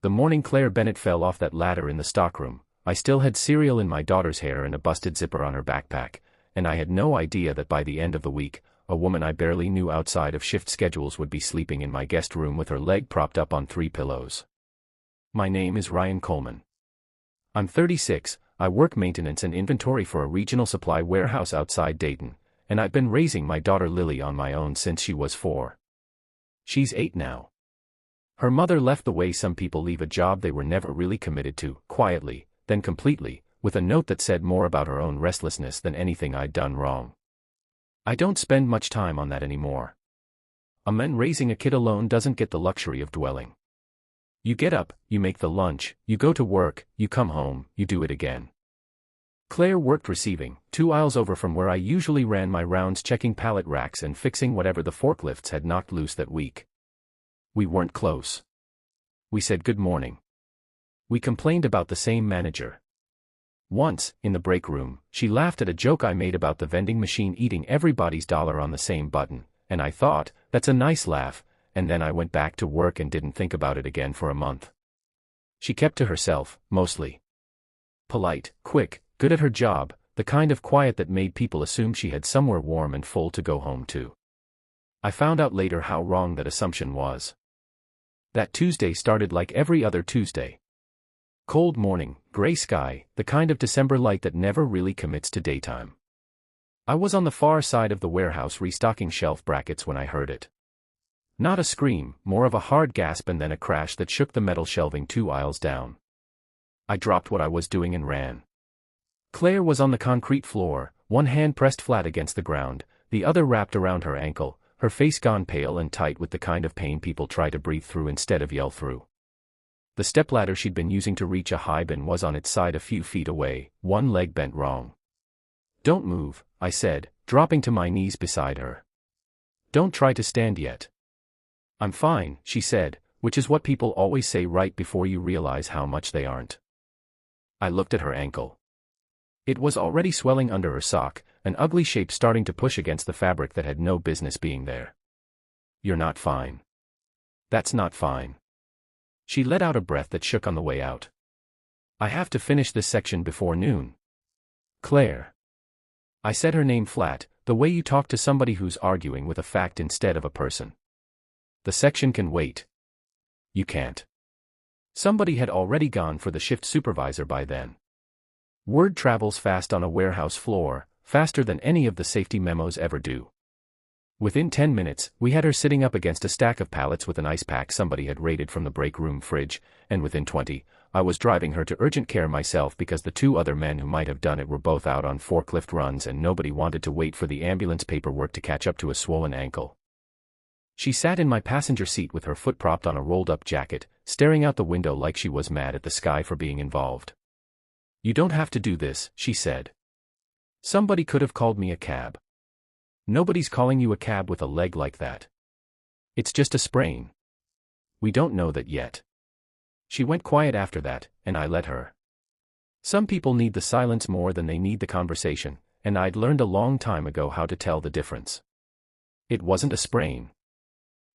The morning Claire Bennett fell off that ladder in the stockroom, I still had cereal in my daughter's hair and a busted zipper on her backpack, and I had no idea that by the end of the week, a woman I barely knew outside of shift schedules would be sleeping in my guest room with her leg propped up on 3 pillows. My name is Ryan Coleman. I'm 36, I work maintenance and inventory for a regional supply warehouse outside Dayton, and I've been raising my daughter Lily on my own since she was 4. She's 8 now. Her mother left the way some people leave a job they were never really committed to, quietly, then completely, with a note that said more about her own restlessness than anything I'd done wrong. I don't spend much time on that anymore. A man raising a kid alone doesn't get the luxury of dwelling. You get up, you make the lunch, you go to work, you come home, you do it again. Claire worked receiving, 2 aisles over from where I usually ran my rounds, checking pallet racks and fixing whatever the forklifts had knocked loose that week. We weren't close. We said good morning. We complained about the same manager. Once, in the break room, she laughed at a joke I made about the vending machine eating everybody's dollar on the same button, and I thought, that's a nice laugh, and then I went back to work and didn't think about it again for a month. She kept to herself, mostly. Polite, quick, good at her job, the kind of quiet that made people assume she had somewhere warm and full to go home to. I found out later how wrong that assumption was. That Tuesday started like every other Tuesday. Cold morning, gray sky, the kind of December light that never really commits to daytime. I was on the far side of the warehouse restocking shelf brackets when I heard it. Not a scream, more of a hard gasp and then a crash that shook the metal shelving 2 aisles down. I dropped what I was doing and ran. Claire was on the concrete floor, one hand pressed flat against the ground, the other wrapped around her ankle, her face gone pale and tight with the kind of pain people try to breathe through instead of yell through. The stepladder she'd been using to reach a high bin was on its side a few feet away, one leg bent wrong. Don't move, I said, dropping to my knees beside her. Don't try to stand yet. I'm fine, she said, which is what people always say right before you realize how much they aren't. I looked at her ankle. It was already swelling under her sock, an ugly shape starting to push against the fabric that had no business being there. You're not fine. That's not fine. She let out a breath that shook on the way out. I have to finish this section before noon. Claire. I said her name flat, the way you talk to somebody who's arguing with a fact instead of a person. The section can wait. You can't. Somebody had already gone for the shift supervisor by then. Word travels fast on a warehouse floor, faster than any of the safety memos ever do. Within 10 minutes, we had her sitting up against a stack of pallets with an ice pack somebody had raided from the break room fridge, and within 20, I was driving her to urgent care myself because the 2 other men who might have done it were both out on forklift runs and nobody wanted to wait for the ambulance paperwork to catch up to a swollen ankle. She sat in my passenger seat with her foot propped on a rolled-up jacket, staring out the window like she was mad at the sky for being involved. You don't have to do this, she said. Somebody could have called me a cab. Nobody's calling you a cab with a leg like that. It's just a sprain. We don't know that yet. She went quiet after that, and I let her. Some people need the silence more than they need the conversation, and I'd learned a long time ago how to tell the difference. It wasn't a sprain.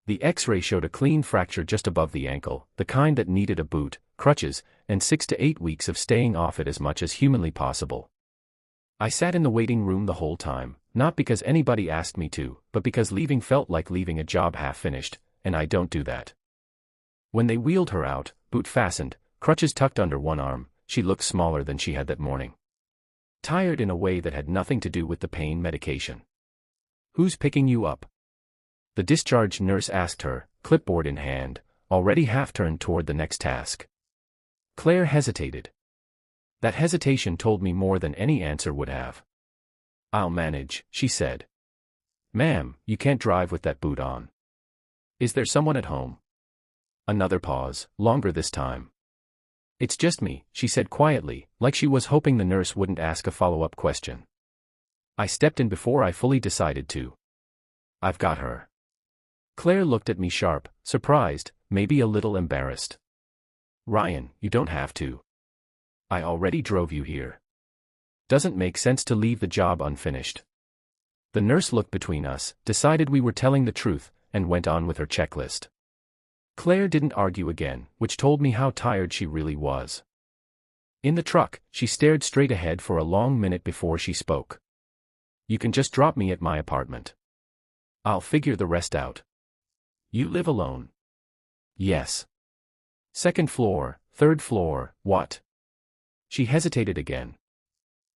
The X-ray showed a clean fracture just above the ankle, the kind that needed a boot, crutches, and 6 to 8 weeks of staying off it as much as humanly possible. I sat in the waiting room the whole time, not because anybody asked me to, but because leaving felt like leaving a job half-finished, and I don't do that. When they wheeled her out, boot fastened, crutches tucked under one arm, she looked smaller than she had that morning. Tired in a way that had nothing to do with the pain medication. Who's picking you up? The discharge nurse asked her, clipboard in hand, already half-turned toward the next task. Claire hesitated. That hesitation told me more than any answer would have. I'll manage, she said. Ma'am, you can't drive with that boot on. Is there someone at home? Another pause, longer this time. It's just me, she said quietly, like she was hoping the nurse wouldn't ask a follow-up question. I stepped in before I fully decided to. I've got her. Claire looked at me sharp, surprised, maybe a little embarrassed. Ryan, you don't have to. I already drove you here. Doesn't make sense to leave the job unfinished. The nurse looked between us, decided we were telling the truth, and went on with her checklist. Claire didn't argue again, which told me how tired she really was. In the truck, she stared straight ahead for a long minute before she spoke. You can just drop me at my apartment. I'll figure the rest out. You live alone? Yes. Second floor, third floor, what? She hesitated again.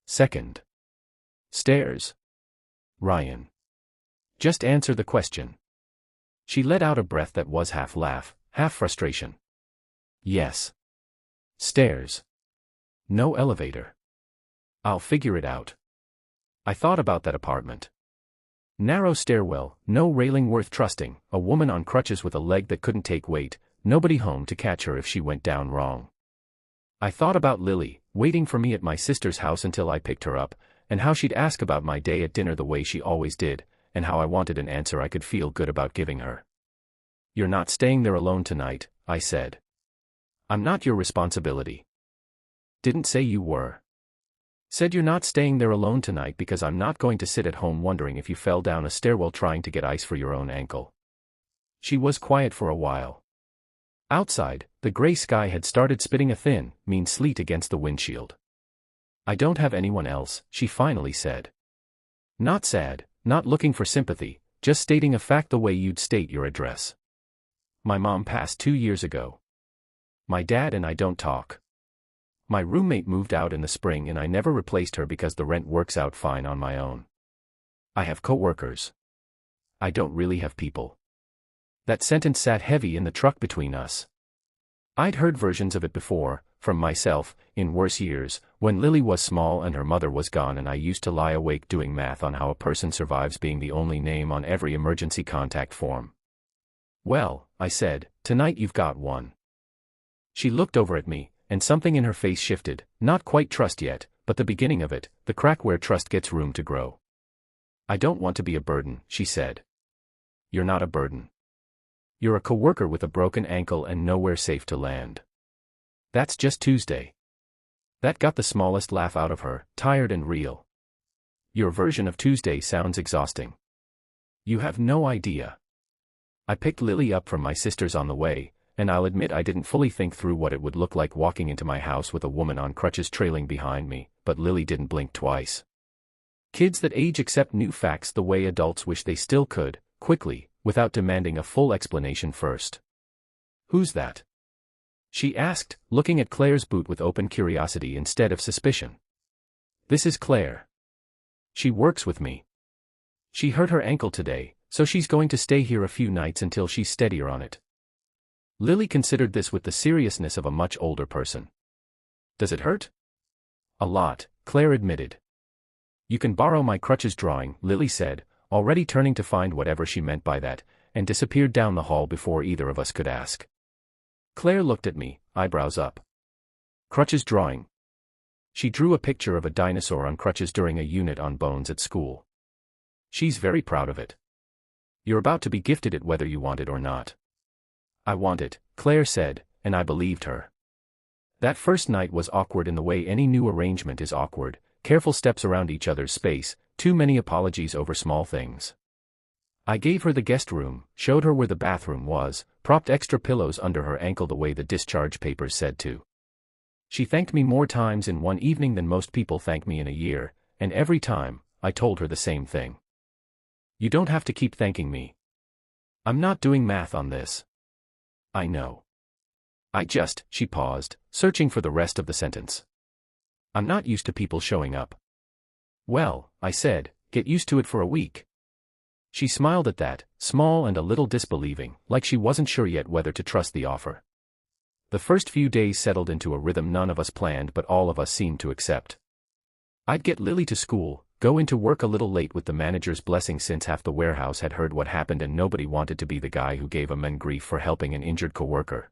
Second. Stairs. Ryan. Just answer the question. She let out a breath that was half laugh, half frustration. Yes. Stairs. No elevator. I'll figure it out. I thought about that apartment. Narrow stairwell, no railing worth trusting, a woman on crutches with a leg that couldn't take weight, nobody home to catch her if she went down wrong. I thought about Lily, waiting for me at my sister's house until I picked her up, and how she'd ask about my day at dinner the way she always did, and how I wanted an answer I could feel good about giving her. You're not staying there alone tonight, I said. I'm not your responsibility. Didn't say you were. Said you're not staying there alone tonight because I'm not going to sit at home wondering if you fell down a stairwell trying to get ice for your own ankle. She was quiet for a while. Outside, the gray sky had started spitting a thin, mean sleet against the windshield. I don't have anyone else, she finally said. Not sad, not looking for sympathy, just stating a fact the way you'd state your address. My mom passed 2 years ago. My dad and I don't talk. My roommate moved out in the spring and I never replaced her because the rent works out fine on my own. I have coworkers. I don't really have people. That sentence sat heavy in the truck between us. I'd heard versions of it before, from myself, in worse years, when Lily was small and her mother was gone and I used to lie awake doing math on how a person survives being the only name on every emergency contact form. Well, I said, tonight you've got one. She looked over at me, and something in her face shifted, not quite trust yet, but the beginning of it, the crack where trust gets room to grow. I don't want to be a burden, she said. You're not a burden. You're a coworker with a broken ankle and nowhere safe to land. That's just Tuesday. That got the smallest laugh out of her, tired and real. Your version of Tuesday sounds exhausting. You have no idea. I picked Lily up from my sister's on the way, and I'll admit I didn't fully think through what it would look like walking into my house with a woman on crutches trailing behind me, but Lily didn't blink twice. Kids that age accept new facts the way adults wish they still could, quickly, without demanding a full explanation first. Who's that? She asked, looking at Claire's boot with open curiosity instead of suspicion. This is Claire. She works with me. She hurt her ankle today, so she's going to stay here a few nights until she's steadier on it. Lily considered this with the seriousness of a much older person. Does it hurt? A lot, Claire admitted. You can borrow my crutches drawing, Lily said, already turning to find whatever she meant by that, and disappeared down the hall before either of us could ask. Claire looked at me, eyebrows up. Crutches drawing. She drew a picture of a dinosaur on crutches during a unit on bones at school. She's very proud of it. You're about to be gifted it whether you want it or not. I want it, Claire said, and I believed her. That first night was awkward in the way any new arrangement is awkward, careful steps around each other's space, too many apologies over small things. I gave her the guest room, showed her where the bathroom was, propped extra pillows under her ankle the way the discharge papers said to. She thanked me more times in one evening than most people thank me in a year, and every time, I told her the same thing. You don't have to keep thanking me. I'm not doing math on this. I know. She paused, searching for the rest of the sentence. I'm not used to people showing up. Well, I said, get used to it for a week. She smiled at that, small and a little disbelieving, like she wasn't sure yet whether to trust the offer. The first few days settled into a rhythm none of us planned but all of us seemed to accept. I'd get Lily to school, go into work a little late with the manager's blessing since half the warehouse had heard what happened and nobody wanted to be the guy who gave a man grief for helping an injured coworker.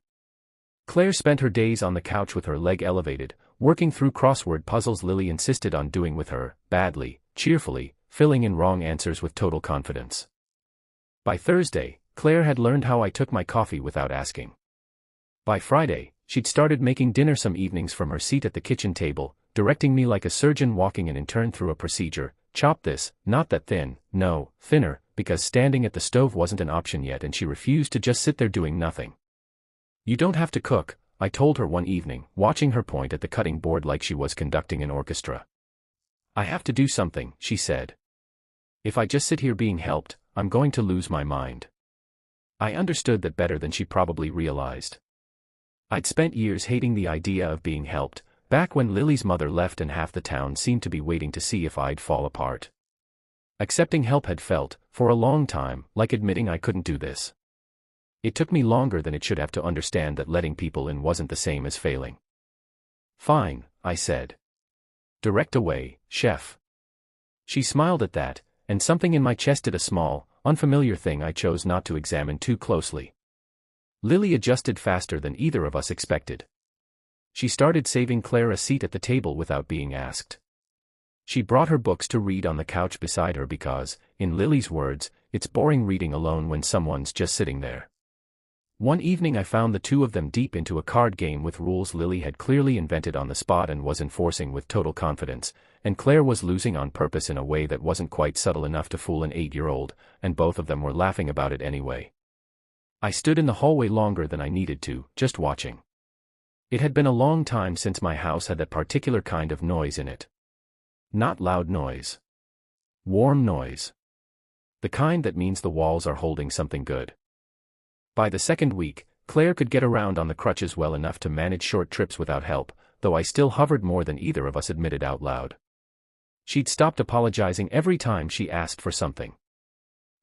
Claire spent her days on the couch with her leg elevated, working through crossword puzzles Lily insisted on doing with her, badly, cheerfully, filling in wrong answers with total confidence. By Thursday, Claire had learned how I took my coffee without asking. By Friday, she'd started making dinner some evenings from her seat at the kitchen table, directing me like a surgeon walking an intern through a procedure, chop this, not that thin, no, thinner, because standing at the stove wasn't an option yet and she refused to just sit there doing nothing. You don't have to cook, I told her one evening, watching her point at the cutting board like she was conducting an orchestra. I have to do something, she said. If I just sit here being helped, I'm going to lose my mind. I understood that better than she probably realized. I'd spent years hating the idea of being helped, back when Lily's mother left and half the town seemed to be waiting to see if I'd fall apart. Accepting help had felt, for a long time, like admitting I couldn't do this. It took me longer than it should have to understand that letting people in wasn't the same as failing. Fine, I said. Direct away, chef. She smiled at that, and something in my chest did a small, unfamiliar thing I chose not to examine too closely. Lily adjusted faster than either of us expected. She started saving Claire a seat at the table without being asked. She brought her books to read on the couch beside her because, in Lily's words, it's boring reading alone when someone's just sitting there. One evening I found the two of them deep into a card game with rules Lily had clearly invented on the spot and was enforcing with total confidence, and Claire was losing on purpose in a way that wasn't quite subtle enough to fool an 8-year-old, and both of them were laughing about it anyway. I stood in the hallway longer than I needed to, just watching. It had been a long time since my house had that particular kind of noise in it. Not loud noise. Warm noise. The kind that means the walls are holding something good. By the second week, Claire could get around on the crutches well enough to manage short trips without help, though I still hovered more than either of us admitted out loud. She'd stopped apologizing every time she asked for something.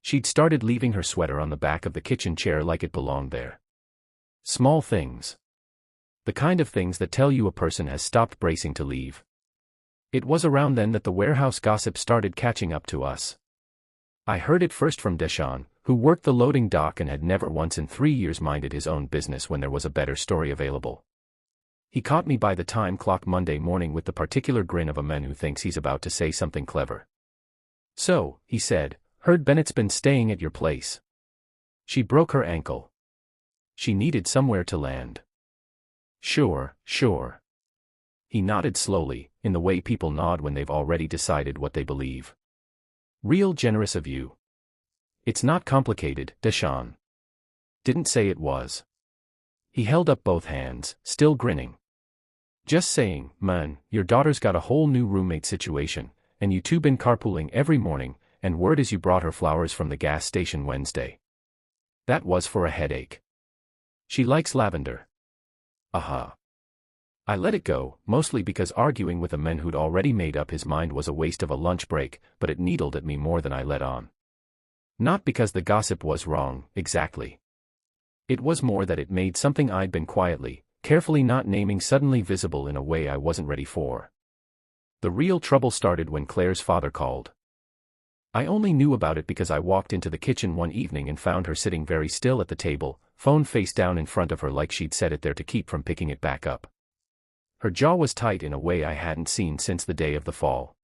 She'd started leaving her sweater on the back of the kitchen chair like it belonged there. Small things. The kind of things that tell you a person has stopped bracing to leave. It was around then that the warehouse gossip started catching up to us. I heard it first from Deshawn, who worked the loading dock and had never once in 3 years minded his own business when there was a better story available. He caught me by the time clock Monday morning with the particular grin of a man who thinks he's about to say something clever. So, he said, heard Bennett's been staying at your place. She broke her ankle. She needed somewhere to land. Sure. He nodded slowly, in the way people nod when they've already decided what they believe. Real generous of you. It's not complicated, Deshawn. Didn't say it was. He held up both hands, still grinning. Just saying, man, your daughter's got a whole new roommate situation, and you two been carpooling every morning, and word is you brought her flowers from the gas station Wednesday. That was for a headache. She likes lavender. Aha. I let it go, mostly because arguing with a man who'd already made up his mind was a waste of a lunch break, but it needled at me more than I let on. Not because the gossip was wrong, exactly. It was more that it made something I'd been quietly, carefully not naming suddenly visible in a way I wasn't ready for. The real trouble started when Claire's father called. I only knew about it because I walked into the kitchen one evening and found her sitting very still at the table, phone face down in front of her like she'd set it there to keep from picking it back up. Her jaw was tight in a way I hadn't seen since the day of the fall.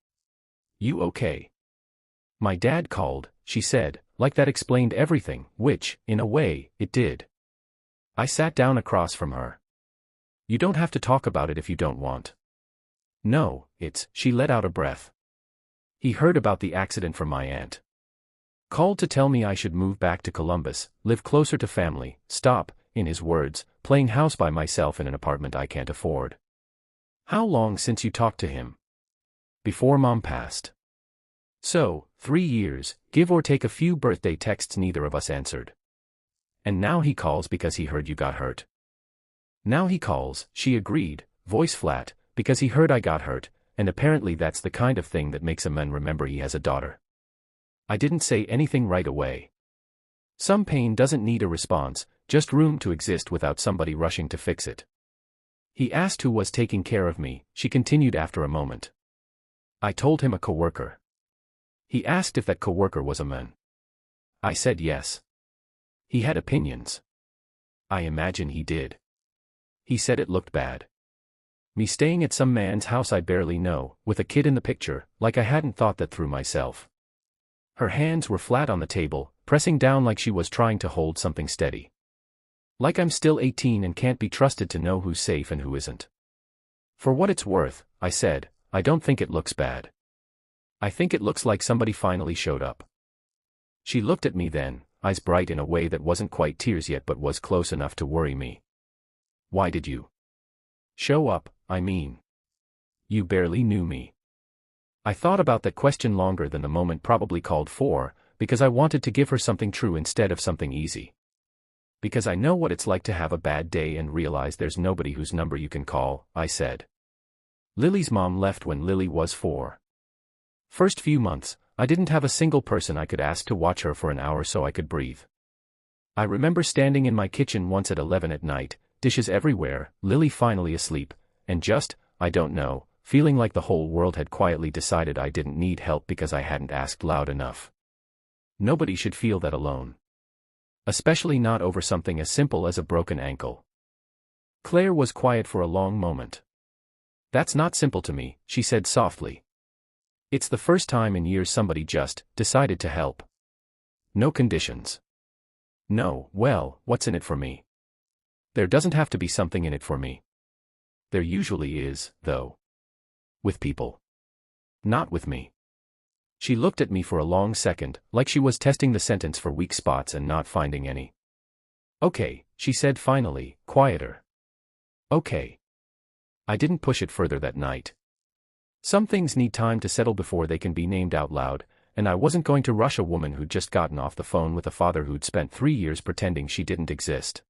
You okay? My dad called, she said, like that explained everything, which, in a way, it did. I sat down across from her. You don't have to talk about it if you don't want. No, she let out a breath. He heard about the accident from my aunt. Called to tell me I should move back to Columbus, live closer to family, stop, in his words, playing house by myself in an apartment I can't afford. How long since you talked to him? Before Mom passed. So, 3 years, give or take a few birthday texts neither of us answered. And now he calls because he heard you got hurt. Now he calls, she agreed, voice flat, because he heard I got hurt, and apparently that's the kind of thing that makes a man remember he has a daughter. I didn't say anything right away. Some pain doesn't need a response, just room to exist without somebody rushing to fix it. He asked who was taking care of me, she continued after a moment. I told him a coworker. He asked if that coworker was a man. I said yes. He had opinions. I imagine he did. He said it looked bad. Me staying at some man's house I barely know, with a kid in the picture, like I hadn't thought that through myself. Her hands were flat on the table, pressing down like she was trying to hold something steady. Like I'm still 18 and can't be trusted to know who's safe and who isn't. For what it's worth, I said, I don't think it looks bad. I think it looks like somebody finally showed up. She looked at me then, eyes bright in a way that wasn't quite tears yet but was close enough to worry me. Why did you show up, I mean? You barely knew me. I thought about that question longer than the moment probably called for, because I wanted to give her something true instead of something easy. Because I know what it's like to have a bad day and realize there's nobody whose number you can call, I said. Lily's mom left when Lily was 4. First few months, I didn't have a single person I could ask to watch her for an hour so I could breathe. I remember standing in my kitchen once at 11 at night, dishes everywhere, Lily finally asleep, and just, I don't know, feeling like the whole world had quietly decided I didn't need help because I hadn't asked loud enough. Nobody should feel that alone. Especially not over something as simple as a broken ankle. Claire was quiet for a long moment. That's not simple to me, she said softly. It's the first time in years somebody just decided to help. No conditions. No, well, what's in it for me? There doesn't have to be something in it for me. There usually is, though. With people. Not with me. She looked at me for a long second, like she was testing the sentence for weak spots and not finding any. Okay, she said finally, quieter. Okay. I didn't push it further that night. Some things need time to settle before they can be named out loud, and I wasn't going to rush a woman who'd just gotten off the phone with a father who'd spent 3 years pretending she didn't exist.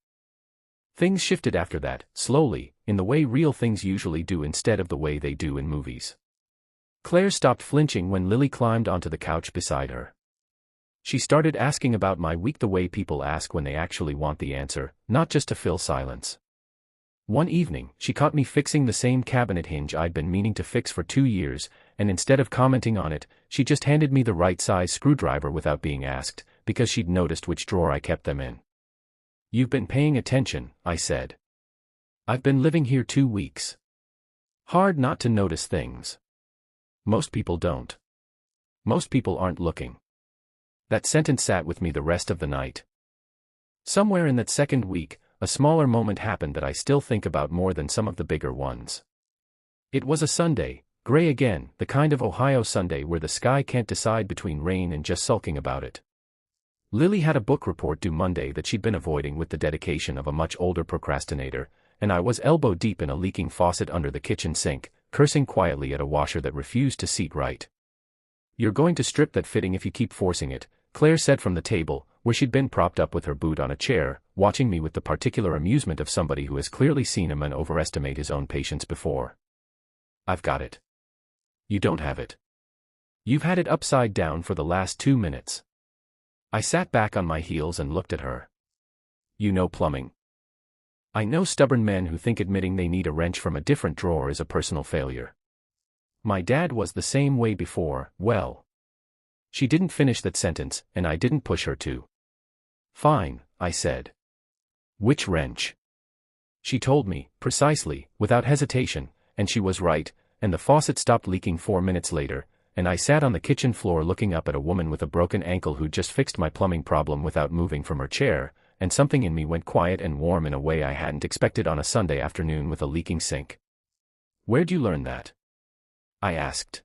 Things shifted after that, slowly, in the way real things usually do instead of the way they do in movies. Claire stopped flinching when Lily climbed onto the couch beside her. She started asking about my week the way people ask when they actually want the answer, not just to fill silence. One evening, she caught me fixing the same cabinet hinge I'd been meaning to fix for 2 years, and instead of commenting on it, she just handed me the right size screwdriver without being asked, because she'd noticed which drawer I kept them in. You've been paying attention, I said. I've been living here 2 weeks. Hard not to notice things. Most people don't. Most people aren't looking. That sentence sat with me the rest of the night. Somewhere in that second week, a smaller moment happened that I still think about more than some of the bigger ones. It was a Sunday, gray again, the kind of Ohio Sunday where the sky can't decide between rain and just sulking about it. Lily had a book report due Monday that she'd been avoiding with the dedication of a much older procrastinator, and I was elbow deep in a leaking faucet under the kitchen sink, cursing quietly at a washer that refused to seat right. You're going to strip that fitting if you keep forcing it, Claire said from the table, where she'd been propped up with her boot on a chair, watching me with the particular amusement of somebody who has clearly seen a man overestimate his own patience before. I've got it. You don't have it. You've had it upside down for the last 2 minutes. I sat back on my heels and looked at her. You know plumbing. I know stubborn men who think admitting they need a wrench from a different drawer is a personal failure. My dad was the same way before, well. She didn't finish that sentence, and I didn't push her to. Fine, I said. Which wrench? She told me, precisely, without hesitation, and she was right, and the faucet stopped leaking 4 minutes later, and I sat on the kitchen floor looking up at a woman with a broken ankle who'd just fixed my plumbing problem without moving from her chair, and something in me went quiet and warm in a way I hadn't expected on a Sunday afternoon with a leaking sink. Where'd you learn that? I asked.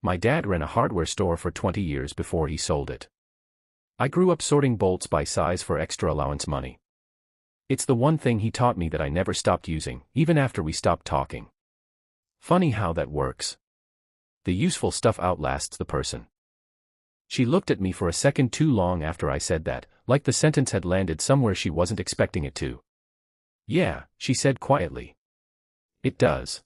My dad ran a hardware store for 20 years before he sold it. I grew up sorting bolts by size for extra allowance money. It's the one thing he taught me that I never stopped using, even after we stopped talking. Funny how that works. The useful stuff outlasts the person. She looked at me for a second too long after I said that, like the sentence had landed somewhere she wasn't expecting it to. Yeah, she said quietly. It does.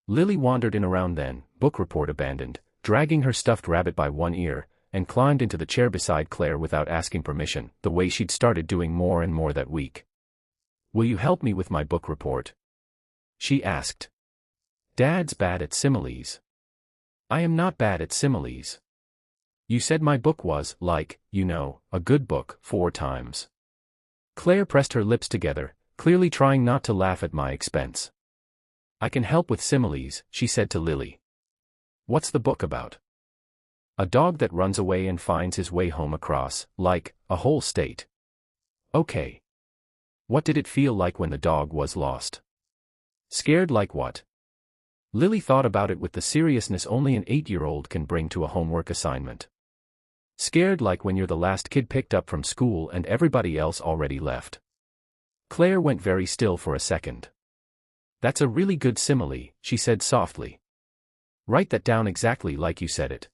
Lily wandered in around then, book report abandoned, dragging her stuffed rabbit by one ear, and climbed into the chair beside Claire without asking permission, the way she'd started doing more and more that week. Will you help me with my book report? She asked. Dad's bad at similes. I am not bad at similes. You said my book was, like, you know, a good book, 4 times. Claire pressed her lips together, clearly trying not to laugh at my expense. I can help with similes, she said to Lily. What's the book about? A dog that runs away and finds his way home across, like, a whole state. Okay. What did it feel like when the dog was lost? Scared like what? Lily thought about it with the seriousness only an 8-year-old can bring to a homework assignment. Scared like when you're the last kid picked up from school and everybody else already left. Claire went very still for a second. That's a really good simile, she said softly. Write that down exactly like you said it.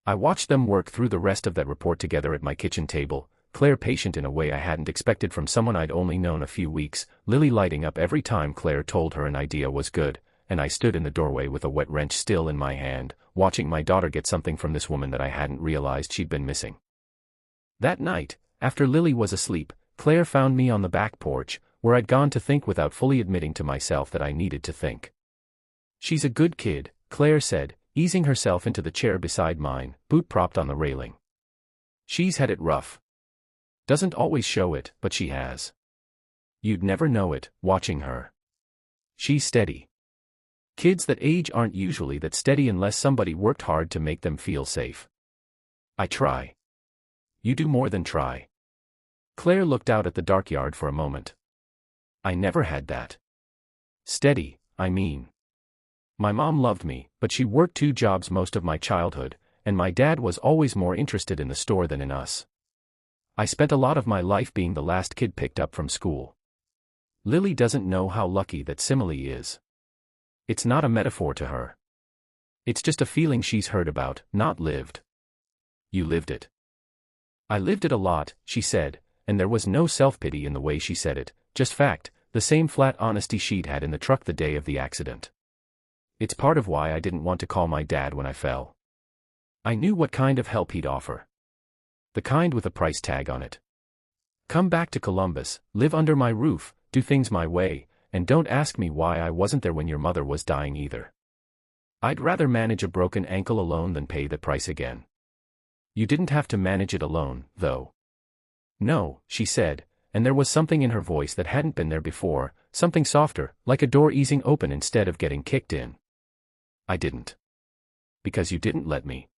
I watched them work through the rest of that report together at my kitchen table, Claire patient in a way I hadn't expected from someone I'd only known a few weeks, Lily lighting up every time Claire told her an idea was good, and I stood in the doorway with a wet wrench still in my hand, watching my daughter get something from this woman that I hadn't realized she'd been missing. That night, after Lily was asleep, Claire found me on the back porch, where I'd gone to think without fully admitting to myself that I needed to think. She's a good kid, Claire said, easing herself into the chair beside mine, boot propped on the railing. She's had it rough. Doesn't always show it, but she has. You'd never know it, watching her. She's steady. Kids that age aren't usually that steady unless somebody worked hard to make them feel safe. I try. You do more than try. Claire looked out at the dark yard for a moment. I never had that. Steady, I mean. My mom loved me, but she worked 2 jobs most of my childhood, and my dad was always more interested in the store than in us. I spent a lot of my life being the last kid picked up from school. Lily doesn't know how lucky that simile is. It's not a metaphor to her. It's just a feeling she's heard about, not lived. You lived it. I lived it a lot, she said, and there was no self-pity in the way she said it, just fact, the same flat honesty she'd had in the truck the day of the accident. It's part of why I didn't want to call my dad when I fell. I knew what kind of help he'd offer. The kind with a price tag on it. Come back to Columbus, live under my roof, do things my way, and don't ask me why I wasn't there when your mother was dying either. I'd rather manage a broken ankle alone than pay the price again. You didn't have to manage it alone, though. No, she said, and there was something in her voice that hadn't been there before, something softer, like a door easing open instead of getting kicked in. I didn't. Because you didn't let me.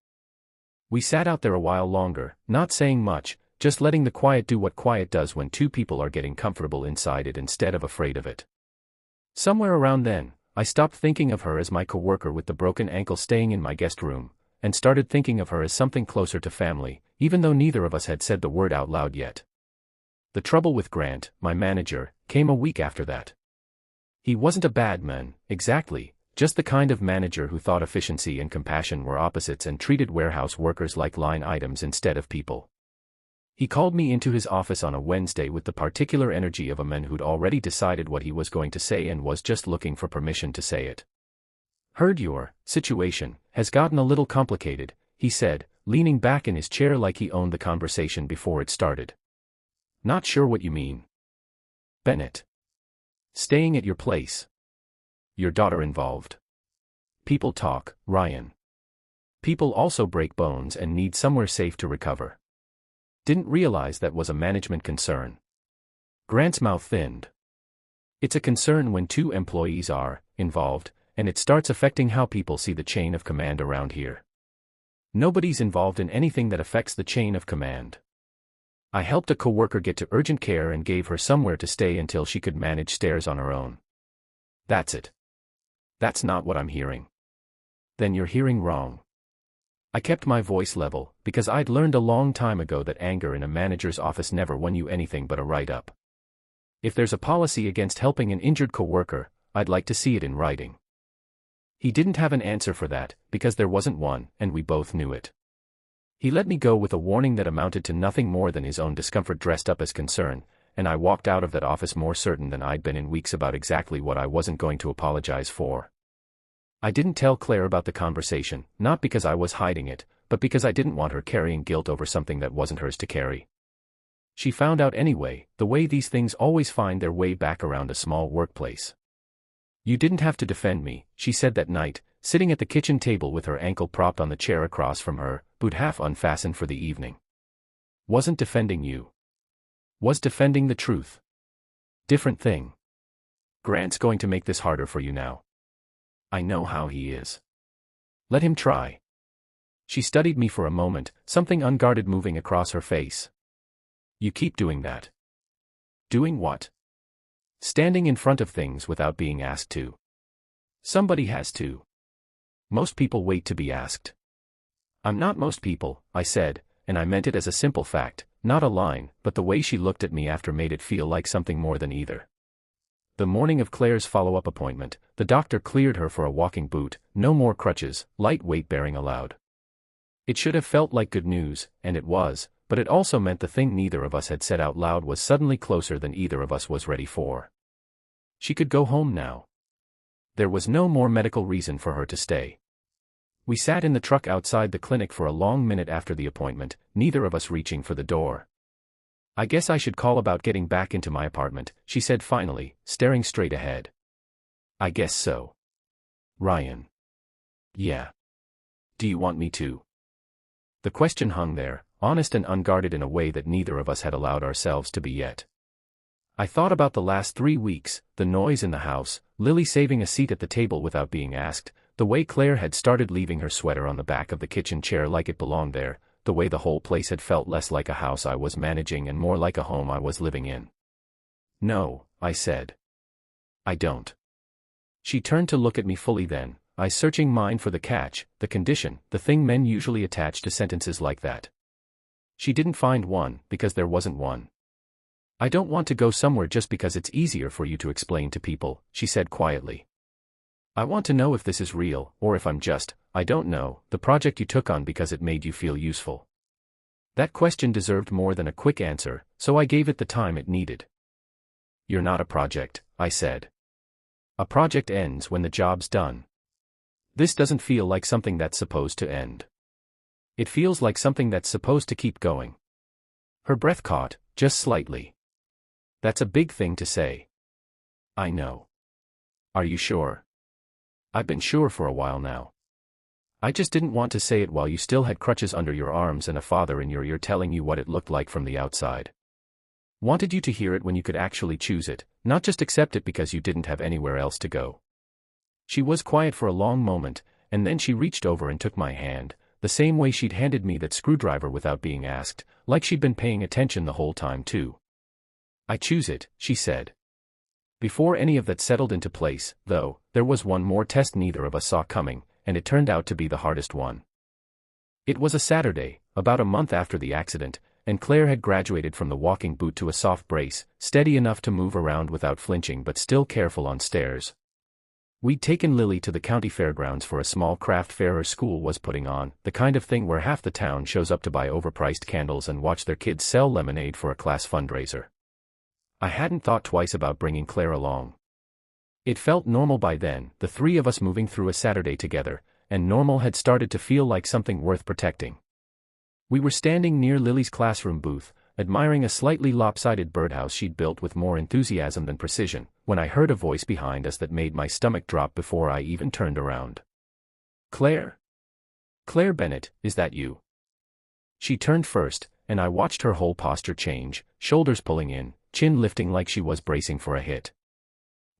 We sat out there a while longer, not saying much, just letting the quiet do what quiet does when 2 people are getting comfortable inside it instead of afraid of it. Somewhere around then, I stopped thinking of her as my coworker with the broken ankle staying in my guest room, and started thinking of her as something closer to family, even though neither of us had said the word out loud yet. The trouble with Grant, my manager, came a week after that. He wasn't a bad man, exactly, just the kind of manager who thought efficiency and compassion were opposites and treated warehouse workers like line items instead of people. He called me into his office on a Wednesday with the particular energy of a man who'd already decided what he was going to say and was just looking for permission to say it. Heard your situation has gotten a little complicated, he said, leaning back in his chair like he owned the conversation before it started. Not sure what you mean. Bennett. Staying at your place. Your daughter involved. People talk, Ryan. People also break bones and need somewhere safe to recover. Didn't realize that was a management concern. Grant's mouth thinned. It's a concern when 2 employees are involved, and it starts affecting how people see the chain of command around here. Nobody's involved in anything that affects the chain of command. I helped a coworker get to urgent care and gave her somewhere to stay until she could manage stairs on her own. That's it. That's not what I'm hearing. Then you're hearing wrong. I kept my voice level, because I'd learned a long time ago that anger in a manager's office never won you anything but a write-up. If there's a policy against helping an injured coworker, I'd like to see it in writing. He didn't have an answer for that, because there wasn't one, and we both knew it. He let me go with a warning that amounted to nothing more than his own discomfort dressed up as concern, and I walked out of that office more certain than I'd been in weeks about exactly what I wasn't going to apologize for. I didn't tell Claire about the conversation, not because I was hiding it, but because I didn't want her carrying guilt over something that wasn't hers to carry. She found out anyway, the way these things always find their way back around a small workplace. You didn't have to defend me, she said that night, sitting at the kitchen table with her ankle propped on the chair across from her, boot half unfastened for the evening. Wasn't defending you. Was defending the truth. Different thing. Grant's going to make this harder for you now. I know how he is. Let him try. She studied me for a moment, something unguarded moving across her face. You keep doing that. Doing what? Standing in front of things without being asked to. Somebody has to. Most people wait to be asked. I'm not most people, I said, and I meant it as a simple fact, not a line, but the way she looked at me after made it feel like something more than either. The morning of Claire's follow-up appointment, the doctor cleared her for a walking boot, no more crutches, light weight bearing allowed. It should have felt like good news, and it was, but it also meant the thing neither of us had said out loud was suddenly closer than either of us was ready for. She could go home now. There was no more medical reason for her to stay. We sat in the truck outside the clinic for a long minute after the appointment, neither of us reaching for the door. "I guess I should call about getting back into my apartment," she said finally, staring straight ahead. "I guess so." "Ryan." "Yeah. Do you want me to?" The question hung there, honest and unguarded in a way that neither of us had allowed ourselves to be yet. I thought about the last 3 weeks, the noise in the house, Lily saving a seat at the table without being asked, the way Claire had started leaving her sweater on the back of the kitchen chair like it belonged there, the way the whole place had felt less like a house I was managing and more like a home I was living in. "No," I said. "I don't." She turned to look at me fully then, eyes searching mine for the catch, the condition, the thing men usually attach to sentences like that. She didn't find one, because there wasn't one. "I don't want to go somewhere just because it's easier for you to explain to people," she said quietly. "I want to know if this is real, or if I'm just, I don't know, the project you took on because it made you feel useful." That question deserved more than a quick answer, so I gave it the time it needed. "You're not a project," I said. "A project ends when the job's done. This doesn't feel like something that's supposed to end. It feels like something that's supposed to keep going." Her breath caught, just slightly. "That's a big thing to say." "I know." "Are you sure?" "I've been sure for a while now. I just didn't want to say it while you still had crutches under your arms and a father in your ear telling you what it looked like from the outside. Wanted you to hear it when you could actually choose it, not just accept it because you didn't have anywhere else to go." She was quiet for a long moment, and then she reached over and took my hand, the same way she'd handed me that screwdriver without being asked, like she'd been paying attention the whole time too. "I choose it," she said. Before any of that settled into place, though, there was one more test neither of us saw coming, and it turned out to be the hardest one. It was a Saturday, about a month after the accident, and Claire had graduated from the walking boot to a soft brace, steady enough to move around without flinching but still careful on stairs. We'd taken Lily to the county fairgrounds for a small craft fair her school was putting on, the kind of thing where half the town shows up to buy overpriced candles and watch their kids sell lemonade for a class fundraiser. I hadn't thought twice about bringing Claire along. It felt normal by then, the three of us moving through a Saturday together, and normal had started to feel like something worth protecting. We were standing near Lily's classroom booth, admiring a slightly lopsided birdhouse she'd built with more enthusiasm than precision, when I heard a voice behind us that made my stomach drop before I even turned around. "Claire? Claire Bennett, is that you?" She turned first, and I watched her whole posture change, shoulders pulling in, chin lifting like she was bracing for a hit.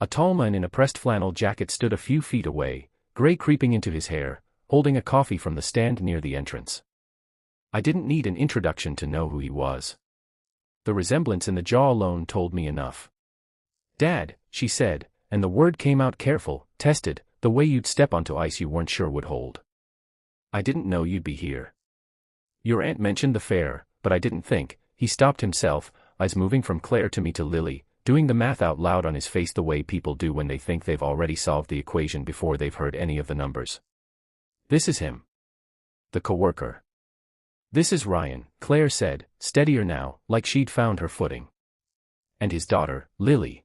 A tall man in a pressed flannel jacket stood a few feet away, gray creeping into his hair, holding a coffee from the stand near the entrance. I didn't need an introduction to know who he was. The resemblance in the jaw alone told me enough. "Dad," she said, and the word came out careful, tested, the way you'd step onto ice you weren't sure would hold. "I didn't know you'd be here. Your aunt mentioned the fair, but I didn't think." He stopped himself, eyes moving from Claire to me to Lily, doing the math out loud on his face the way people do when they think they've already solved the equation before they've heard any of the numbers. "This is him. The coworker. This is Ryan," Claire said, steadier now, like she'd found her footing. "And his daughter, Lily."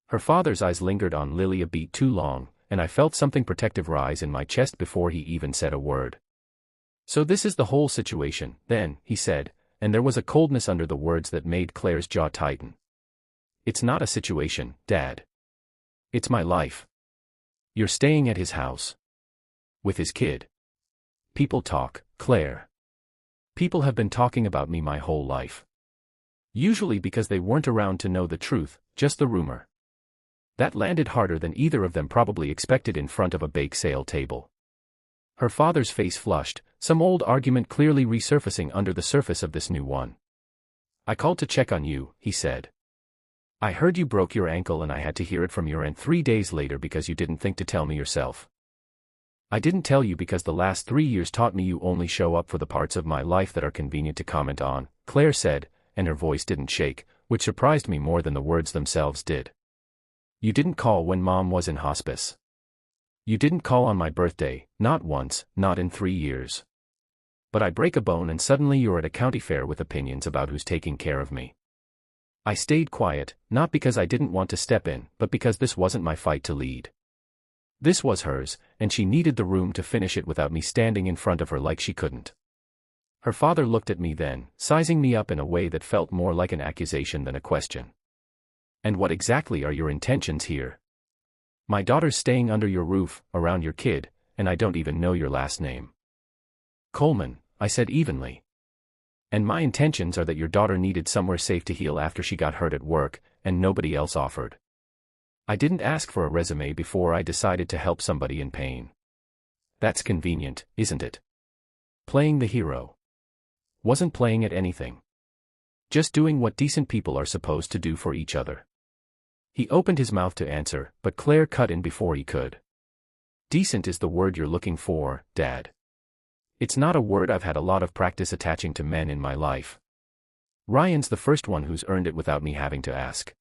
Her father's eyes lingered on Lily a beat too long, and I felt something protective rise in my chest before he even said a word. "So this is the whole situation, then," he said, and there was a coldness under the words that made Claire's jaw tighten. "It's not a situation, Dad. It's my life. You're staying at his house. With his kid. People talk, Claire. People have been talking about me my whole life. Usually because they weren't around to know the truth, just the rumor. That landed harder than either of them probably expected in front of a bake sale table." Her father's face flushed, some old argument clearly resurfacing under the surface of this new one. "I called to check on you," he said. "I heard you broke your ankle and I had to hear it from your aunt 3 days later because you didn't think to tell me yourself. I didn't tell you because the last 3 years taught me you only show up for the parts of my life that are convenient to comment on," Claire said, and her voice didn't shake, which surprised me more than the words themselves did. You didn't call when Mom was in hospice. You didn't call on my birthday, not once, not in 3 years. But I break a bone and suddenly you're at a county fair with opinions about who's taking care of me. I stayed quiet, not because I didn't want to step in, but because this wasn't my fight to lead. This was hers, and she needed the room to finish it without me standing in front of her like she couldn't. Her father looked at me then, sizing me up in a way that felt more like an accusation than a question. And what exactly are your intentions here? My daughter's staying under your roof, around your kid, and I don't even know your last name. Coleman, I said evenly. And my intentions are that your daughter needed somewhere safe to heal after she got hurt at work, and nobody else offered. I didn't ask for a resume before I decided to help somebody in pain. That's convenient, isn't it? Playing the hero. Wasn't playing at anything. Just doing what decent people are supposed to do for each other. He opened his mouth to answer, but Claire cut in before he could. Decent is the word you're looking for, Dad. It's not a word I've had a lot of practice attaching to men in my life. Ryan's the first one who's earned it without me having to ask.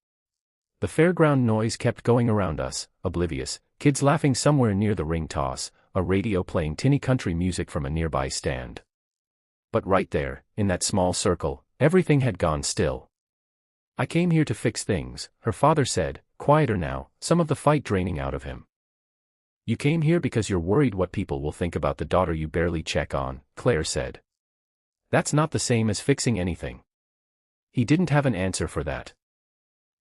The fairground noise kept going around us, oblivious, kids laughing somewhere near the ring toss, a radio playing tinny country music from a nearby stand. But right there, in that small circle, everything had gone still. I came here to fix things, her father said, quieter now, some of the fight draining out of him. You came here because you're worried what people will think about the daughter you barely check on, Claire said. That's not the same as fixing anything. He didn't have an answer for that.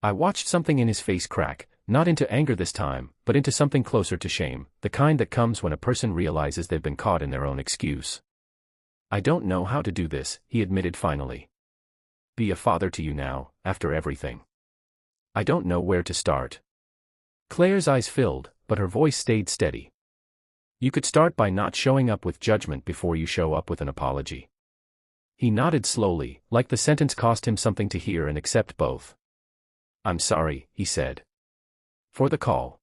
I watched something in his face crack, not into anger this time, but into something closer to shame, the kind that comes when a person realizes they've been caught in their own excuse. I don't know how to do this, he admitted finally. Be a father to you now, after everything. I don't know where to start. Claire's eyes filled, but her voice stayed steady. You could start by not showing up with judgment before you show up with an apology. He nodded slowly, like the sentence cost him something to hear and accept both. I'm sorry, he said. For the call.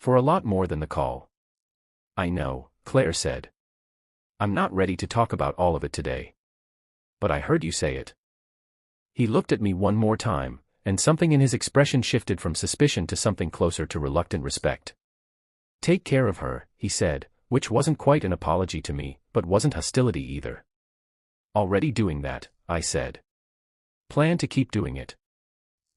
For a lot more than the call. I know, Claire said. I'm not ready to talk about all of it today. But I heard you say it. He looked at me one more time, and something in his expression shifted from suspicion to something closer to reluctant respect. Take care of her, he said, which wasn't quite an apology to me, but wasn't hostility either. Already doing that, I said. Plan to keep doing it.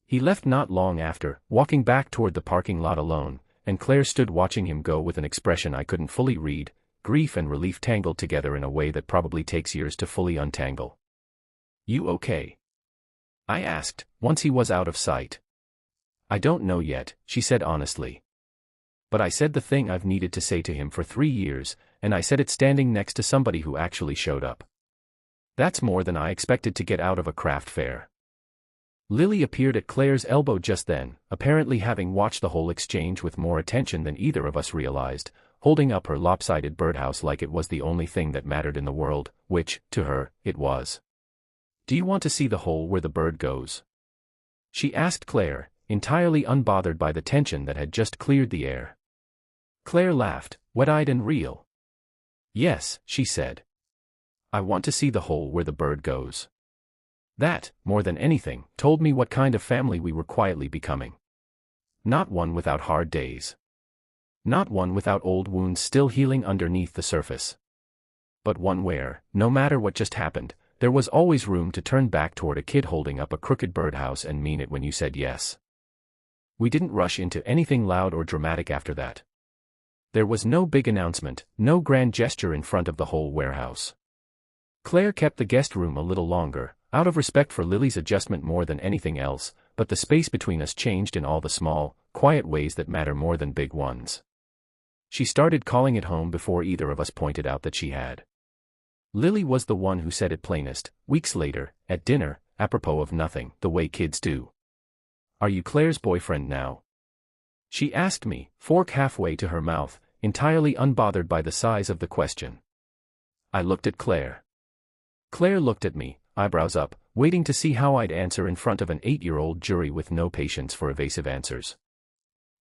He left not long after, walking back toward the parking lot alone, and Claire stood watching him go with an expression I couldn't fully read, grief and relief tangled together in a way that probably takes years to fully untangle. You okay? I asked, once he was out of sight. I don't know yet, she said honestly. But I said the thing I've needed to say to him for 3 years, and I said it standing next to somebody who actually showed up. That's more than I expected to get out of a craft fair. Lily appeared at Claire's elbow just then, apparently having watched the whole exchange with more attention than either of us realized, holding up her lopsided birdhouse like it was the only thing that mattered in the world, which, to her, it was. Do you want to see the hole where the bird goes? She asked Claire, entirely unbothered by the tension that had just cleared the air. Claire laughed, wet-eyed and real. Yes, she said. I want to see the hole where the bird goes. That, more than anything, told me what kind of family we were quietly becoming. Not one without hard days. Not one without old wounds still healing underneath the surface. But one where, no matter what just happened, there was always room to turn back toward a kid holding up a crooked birdhouse and mean it when you said yes. We didn't rush into anything loud or dramatic after that. There was no big announcement, no grand gesture in front of the whole warehouse. Claire kept the guest room a little longer, out of respect for Lily's adjustment more than anything else, but the space between us changed in all the small, quiet ways that matter more than big ones. She started calling it home before either of us pointed out that she had. Lily was the one who said it plainest, weeks later, at dinner, apropos of nothing, the way kids do. Are you Claire's boyfriend now? She asked me, fork halfway to her mouth, entirely unbothered by the size of the question. I looked at Claire. Claire looked at me, eyebrows up, waiting to see how I'd answer in front of an 8-year-old jury with no patience for evasive answers.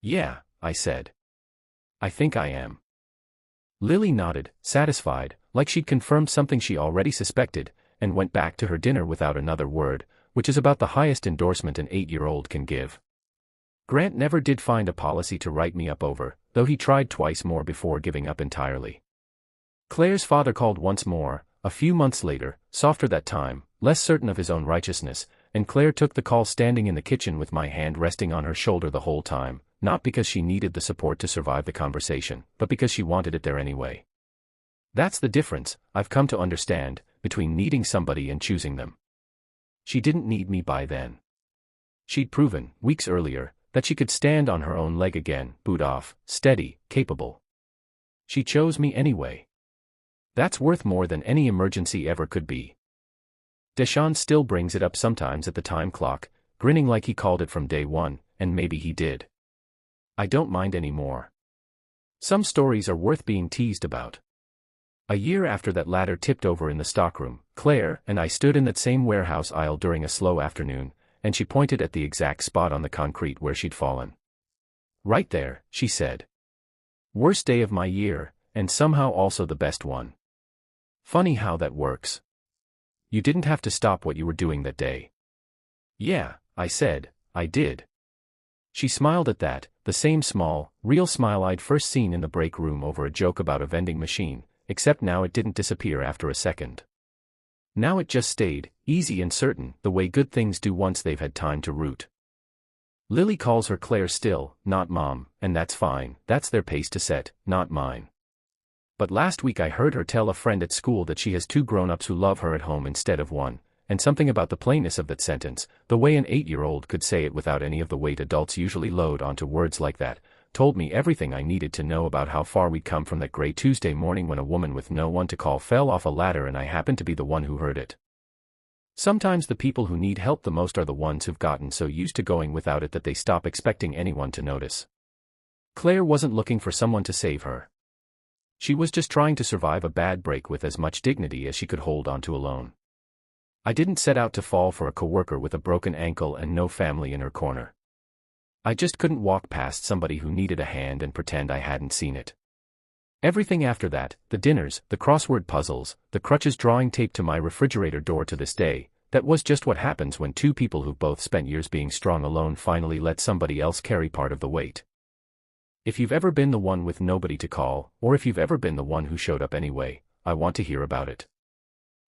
Yeah, I said. I think I am. Lily nodded, satisfied, like she'd confirmed something she already suspected, and went back to her dinner without another word, which is about the highest endorsement an 8-year-old can give. Grant never did find a policy to write me up over, though he tried twice more before giving up entirely. Claire's father called once more, a few months later, softer that time, less certain of his own righteousness, and Claire took the call standing in the kitchen with my hand resting on her shoulder the whole time, not because she needed the support to survive the conversation, but because she wanted it there anyway. That's the difference, I've come to understand, between needing somebody and choosing them. She didn't need me by then. She'd proven, weeks earlier, that she could stand on her own leg again, boot off, steady, capable. She chose me anyway. That's worth more than any emergency ever could be. Deshaun still brings it up sometimes at the time clock, grinning like he called it from day one, and maybe he did. I don't mind anymore. Some stories are worth being teased about. A year after that ladder tipped over in the stockroom, Claire and I stood in that same warehouse aisle during a slow afternoon, and she pointed at the exact spot on the concrete where she'd fallen. Right there, she said. Worst day of my year, and somehow also the best one. Funny how that works. You didn't have to stop what you were doing that day. Yeah, I said, I did. She smiled at that, the same small, real smile I'd first seen in the break room over a joke about a vending machine, except now it didn't disappear after a second. Now it just stayed, easy and certain, the way good things do once they've had time to root. Lily calls her Claire still, not Mom, and that's fine, that's their pace to set, not mine. But last week I heard her tell a friend at school that she has 2 grown-ups who love her at home instead of 1, and something about the plainness of that sentence, the way an 8-year-old could say it without any of the weight adults usually load onto words like that, told me everything I needed to know about how far we'd come from that gray Tuesday morning when a woman with no one to call fell off a ladder and I happened to be the one who heard it. Sometimes the people who need help the most are the ones who've gotten so used to going without it that they stop expecting anyone to notice. Claire wasn't looking for someone to save her. She was just trying to survive a bad break with as much dignity as she could hold onto alone. I didn't set out to fall for a coworker with a broken ankle and no family in her corner. I just couldn't walk past somebody who needed a hand and pretend I hadn't seen it. Everything after that, the dinners, the crossword puzzles, the crutches drawing tape to my refrigerator door to this day, that was just what happens when 2 people who've both spent years being strong alone finally let somebody else carry part of the weight. If you've ever been the one with nobody to call, or if you've ever been the one who showed up anyway, I want to hear about it.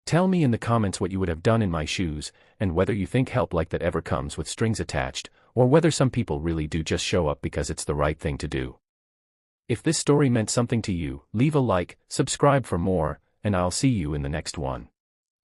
Tell me in the comments what you would have done in my shoes, and whether you think help like that ever comes with strings attached, or whether some people really do just show up because it's the right thing to do. If this story meant something to you, leave a like, subscribe for more, and I'll see you in the next one.